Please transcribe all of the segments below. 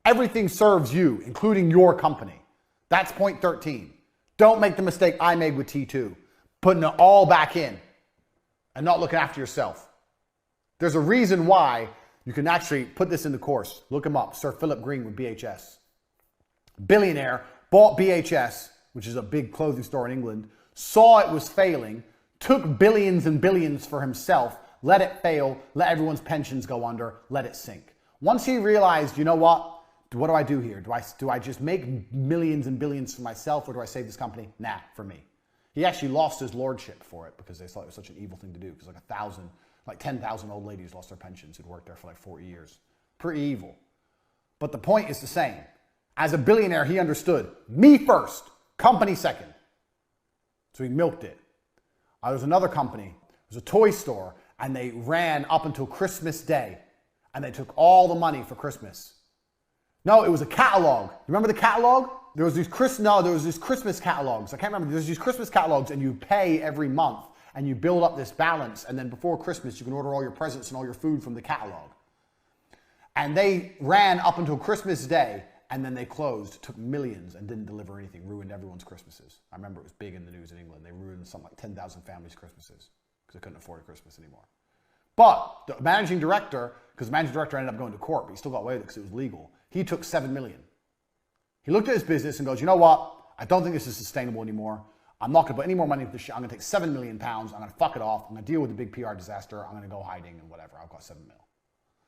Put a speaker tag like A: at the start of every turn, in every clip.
A: Everything serves you, including your company. That's point 13. Don't make the mistake I made with T2, putting it all back in and not looking after yourself. There's a reason why you can actually put this in the course. Look him up, Sir Philip Green with BHS. Billionaire, bought BHS, which is a big clothing store in England, saw it was failing, took billions and billions for himself, let it fail, let everyone's pensions go under, let it sink. Once he realized, you know what do I do here? Do I just make millions and billions for myself, or do I save this company? Nah, for me. He actually lost his lordship for it because they thought it was such an evil thing to do, because like 10,000 old ladies lost their pensions who'd worked there for like 40 years. Pretty evil. But the point is the same. As a billionaire, he understood, me first, company second. So he milked it. There was another company, it was a toy store, and they ran up until Christmas Day, and they took all the money for Christmas. No, it was a catalog. You remember the catalog? There was these Christmas catalogs. I can't remember. There's these Christmas catalogs, and you pay every month, and you build up this balance, and then before Christmas, you can order all your presents and all your food from the catalog. And they ran up until Christmas Day, and then they closed, took millions, and didn't deliver anything, ruined everyone's Christmases. I remember it was big in the news in England. They ruined something like 10,000 families' Christmases because they couldn't afford a Christmas anymore. But the managing director, because the managing director ended up going to court, but he still got away with it because it was legal, he took $7 million. He looked at his business and goes, you know what? I don't think this is sustainable anymore. I'm not going to put any more money into this shit. I'm going to take £7 million. I'm going to fuck it off. I'm going to deal with the big PR disaster. I'm going to go hiding and whatever. I've got $7 million.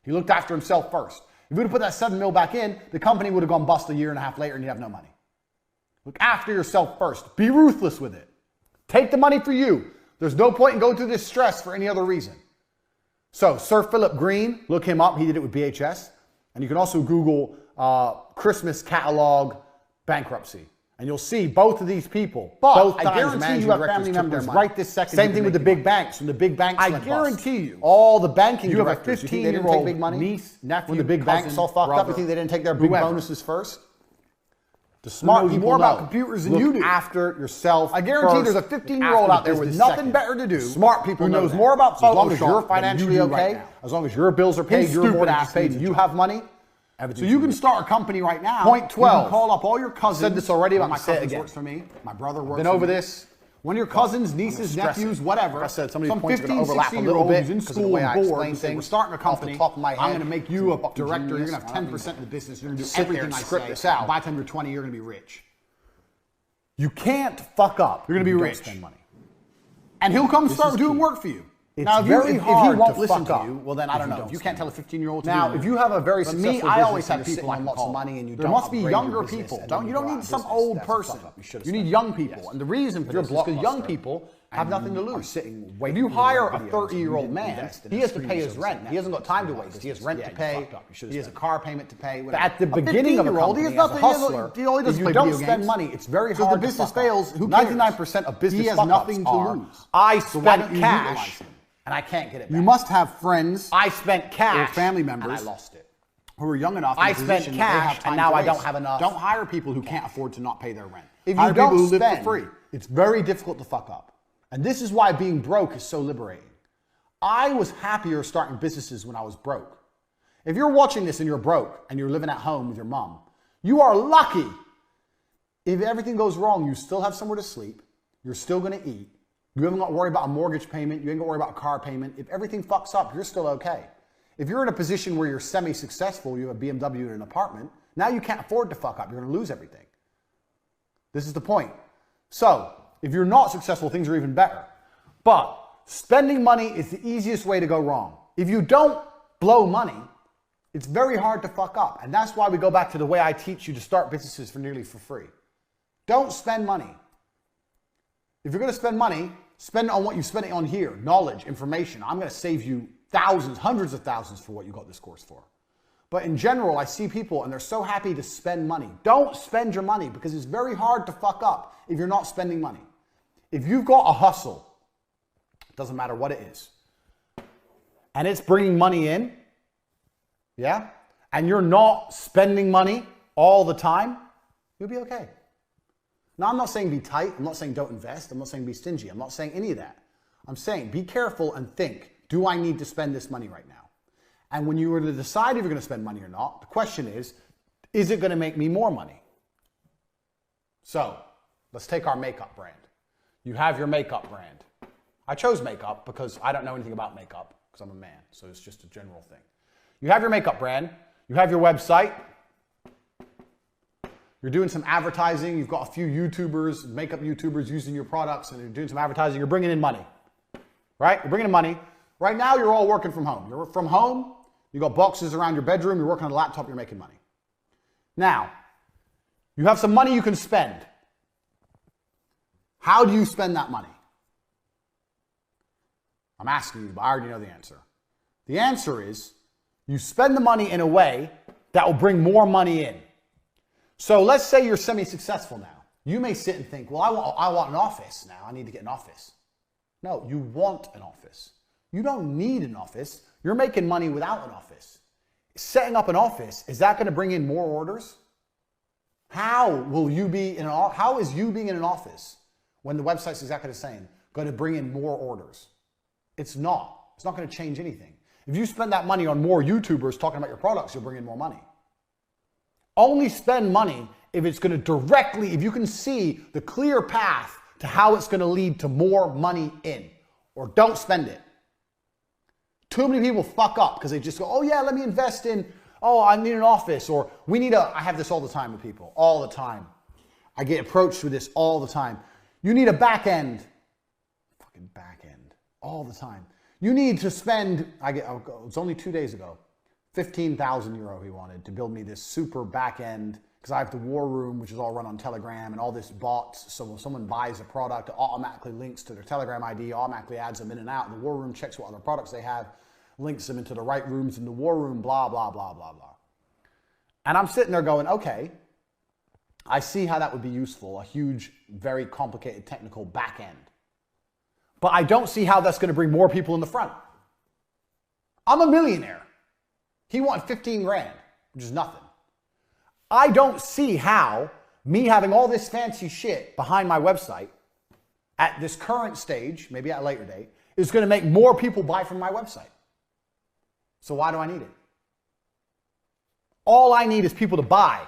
A: He looked after himself first. If he would have put that $7 million back in, the company would have gone bust a year and a half later and you'd have no money. Look after yourself first. Be ruthless with it. Take the money for you. There's no point in going through this stress for any other reason. So, Sir Philip Green, look him up. He did it with BHS. And you can also Google Christmas catalog bankruptcy. And you'll see both of these people. But I guarantee you have family members right this second. Same thing with the big banks. When the big banks I guarantee you. All the banking directors, you think they didn't take big money? Niece, nephew, when the big banks all fucked up, you think they didn't take their big bonuses first? The smart people more about computers than you do. Look after yourself. I guarantee there's a 15-year-old out there with nothing better to do. Smart people who knows more about Photoshop. As long as you're financially okay, as long as your bills are paid, your mortgage is paid, and you have money. So you can start a company right now. Point 12. You can call up all your cousins. I said this already about my cousins works for me. My brother works for me. Been over this. One of your cousins, nieces, nephews, whatever. Like I said, some 15, 16-year-olds in school and bored. We're starting a company. I'm going to make you a director. You're going to have 10% of the business. You're going to do everything I say. This out. By the time you're 20, you're going to be rich. You can't fuck up. You're going to be rich. Spend money. And he'll come start doing work for you. It's now, if he won't listen to you, well then I don't know. If you can't tell a 15-year-old to do that. If you have a very successful business, I always have people on lots of money, and there must be younger people. You don't need some old person. You need young people, and the reason for this is because young people have nothing to lose. If you hire a 30-year-old man, he has to pay his rent. He hasn't got time to waste. He has rent to pay. He has a car payment to pay. At the beginning of a company, as a hustler, if you don't spend money, it's very hard to fuck up. If the business fails, 99% of business fuck-ups nothing to lose. I spent cash. And I can't get it back. You must have friends. I spent cash. Or family members. And I lost it. Who are young enough. I spent cash and now I don't have enough. Don't hire people who can't afford to not pay their rent. If you don't who live for free. It's very difficult to fuck up. And this is why being broke is so liberating. I was happier starting businesses when I was broke. If you're watching this and you're broke and you're living at home with your mom, you are lucky. If everything goes wrong, you still have somewhere to sleep. You're still going to eat. You haven't got to worry about a mortgage payment. You ain't got to worry about a car payment. If everything fucks up, you're still okay. If you're in a position where you're semi-successful, you have a BMW and an apartment, now you can't afford to fuck up. You're going to lose everything. This is the point. So, if you're not successful, things are even better. But spending money is the easiest way to go wrong. If you don't blow money, it's very hard to fuck up. And that's why we go back to the way I teach you to start businesses for nearly for free. Don't spend money. If you're going to spend money, spend it on what you spend it on here. Knowledge, information. I'm going to save you thousands, hundreds of thousands for what you got this course for. But in general, I see people and they're so happy to spend money. Don't spend your money because it's very hard to fuck up if you're not spending money. If you've got a hustle, it doesn't matter what it is, and it's bringing money in, yeah, and you're not spending money all the time, you'll be okay. Now, I'm not saying be tight. I'm not saying don't invest. I'm not saying be stingy. I'm not saying any of that. I'm saying be careful and think, do I need to spend this money right now? And when you were to decide if you're going to spend money or not, the question is Is it going to make me more money? So let's take our makeup brand. You have your makeup brand. I chose makeup because I don't know anything about makeup because I'm a man. So it's just a general thing. You have your makeup brand. You have your website. You're doing some advertising. You've got a few YouTubers, makeup YouTubers using your products, and you're doing some advertising. You're bringing in money, right? You're bringing in money. Right now, you're all working from home. You're from home. You got boxes around your bedroom. You're working on a laptop. You're making money. Now, you have some money you can spend. How do you spend that money? I'm asking you, but I already know the answer. The answer is you spend the money in a way that will bring more money in. So let's say you're semi-successful now. You may sit and think, well, I want an office now. I need to get an office. No, you want an office. You don't need an office. You're making money without an office. Setting up an office, is that going to bring in more orders? How is you being in an office when the website's exactly the same going to bring in more orders? It's not. It's not going to change anything. If you spend that money on more YouTubers talking about your products, you'll bring in more money. Only spend money if it's going to directly, if you can see the clear path to how it's going to lead to more money in. Or don't spend it. Too many people fuck up because they just go, oh yeah, let me invest in, oh, I need an office, or I have this all the time with people, all the time. I get approached with this all the time. You need a back end. Fucking back end. All the time. You need to spend, it's only 2 days ago, 15,000 euro he wanted to build me this super back end, because I have the war room, which is all run on Telegram, and all this bots. So when someone buys a product, it automatically links to their Telegram ID, automatically adds them in and out. The war room checks what other products they have, links them into the right rooms in the war room, blah, blah, blah, blah, blah. And I'm sitting there going, okay, I see how that would be useful, a huge, very complicated technical back end. But I don't see how that's going to bring more people in the front. I'm a millionaire. He wanted 15 grand, which is nothing. I don't see how me having all this fancy shit behind my website at this current stage, maybe at a later date, is going to make more people buy from my website. So why do I need it? All I need is people to buy.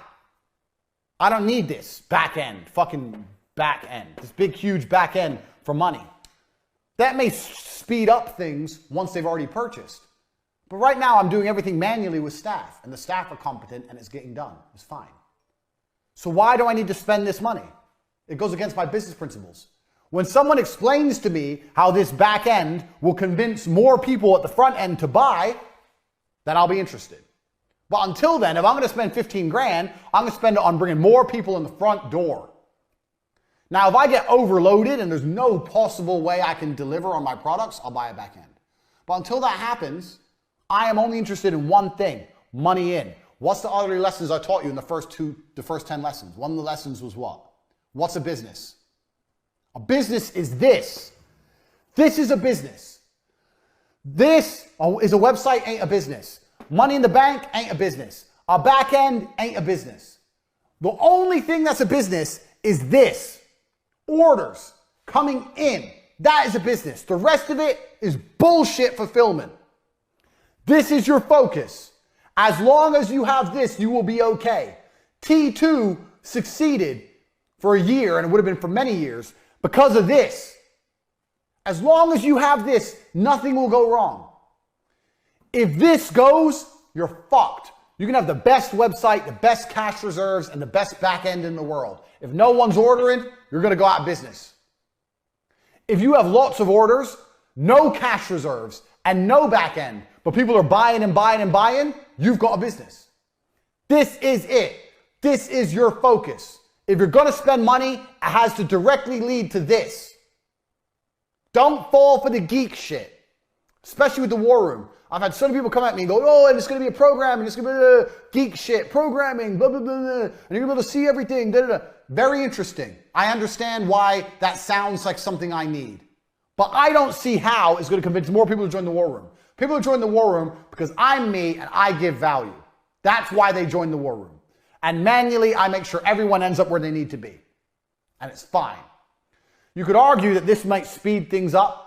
A: I don't need this back end, fucking back end, this big, huge back end for money. That may speed up things once they've already purchased. But right now I'm doing everything manually with staff, and the staff are competent and it's getting done. It's fine. So why do I need to spend this money? It goes against my business principles. When someone explains to me how this back end will convince more people at the front end to buy, then I'll be interested. But until then, if I'm going to spend 15 grand, I'm going to spend it on bringing more people in the front door. Now, if I get overloaded and there's no possible way I can deliver on my products, I'll buy a back end. But until that happens, I am only interested in one thing, money in. What's the other lessons I taught you in the first 10 lessons? One of the lessons was what? What's a business? A business is this. This is a business. This is a website, ain't a business. Money in the bank ain't a business. A back end ain't a business. The only thing that's a business is this. Orders coming in. That is a business. The rest of it is bullshit fulfillment. This is your focus. As long as you have this, you will be okay. T2 succeeded for a year, and it would have been for many years, because of this. As long as you have this, nothing will go wrong. If this goes, you're fucked. You can have the best website, the best cash reserves, and the best back end in the world. If no one's ordering, you're going to go out of business. If you have lots of orders, no cash reserves, and no back end, but people are buying and buying and buying, you've got a business. This is it. This is your focus. If you're going to spend money, it has to directly lead to this. Don't fall for the geek shit, especially with the war room. I've had so many people come at me and go, oh, and it's going to be a program, and it's going to be geek shit, programming, blah, blah, blah, blah, and you're going to be able to see everything, da, da, da. Very interesting. I understand why that sounds like something I need. But I don't see how it's going to convince more people to join the war room. People join the war room because I'm me and I give value. That's why they join the war room. And manually, I make sure everyone ends up where they need to be. And it's fine. You could argue that this might speed things up.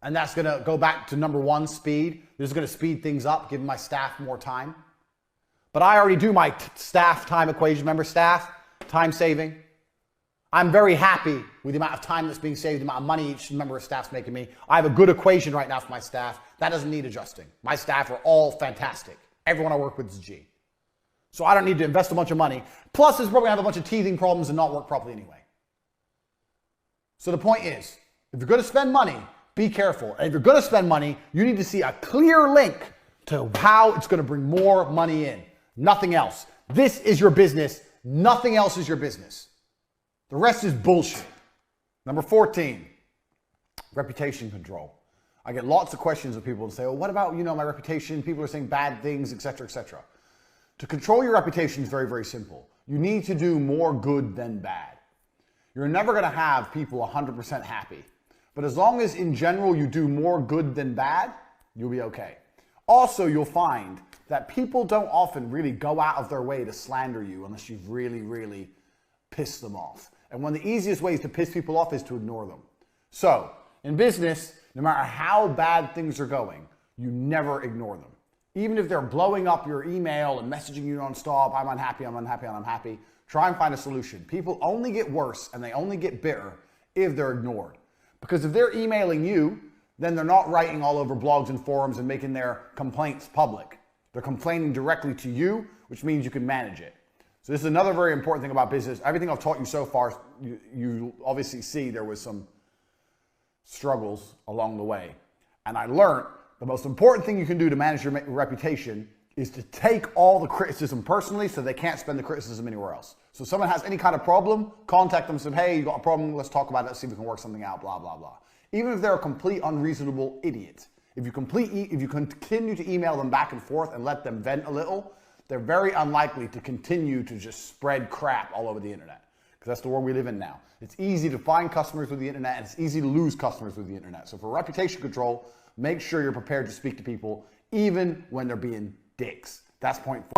A: And that's going to go back to number one, speed. This is going to speed things up, give my staff more time. But I already do my staff time equation. Remember staff, time saving? I'm very happy with the amount of time that's being saved, the amount of money each member of staff's making me. I have a good equation right now for my staff. That doesn't need adjusting. My staff are all fantastic. Everyone I work with is a G. So I don't need to invest a bunch of money. Plus, it's probably going to have a bunch of teething problems and not work properly anyway. So the point is, if you're going to spend money, be careful. And if you're going to spend money, you need to see a clear link to how it's going to bring more money in. Nothing else. This is your business. Nothing else is your business. The rest is bullshit. Number 14, reputation control. I get lots of questions of people who say, well, what about, my reputation? People are saying bad things, etc., etc. To control your reputation is very, very simple. You need to do more good than bad. You're never going to have people 100% happy. But as long as in general you do more good than bad, you'll be okay. Also, you'll find that people don't often really go out of their way to slander you unless you've really, really pissed them off. And one of the easiest ways to piss people off is to ignore them. So, in business, no matter how bad things are going, you never ignore them. Even if they're blowing up your email and messaging you nonstop, I'm unhappy, I'm unhappy, I'm unhappy, try and find a solution. People only get worse and they only get bitter if they're ignored. Because if they're emailing you, then they're not writing all over blogs and forums and making their complaints public. They're complaining directly to you, which means you can manage it. So this is another very important thing about business. Everything I've taught you so far, you obviously see there was some struggles along the way. And I learned the most important thing you can do to manage your reputation is to take all the criticism personally so they can't spend the criticism anywhere else. So if someone has any kind of problem, contact them and say, hey, you got a problem, let's talk about it, let's see if we can work something out, blah, blah, blah. Even if they're a complete unreasonable idiot, if you continue to email them back and forth and let them vent a little, they're very unlikely to continue to just spread crap all over the internet. Because that's the world we live in now. It's easy to find customers with the internet and it's easy to lose customers with the internet. So for reputation control, make sure you're prepared to speak to people even when they're being dicks. That's point 4.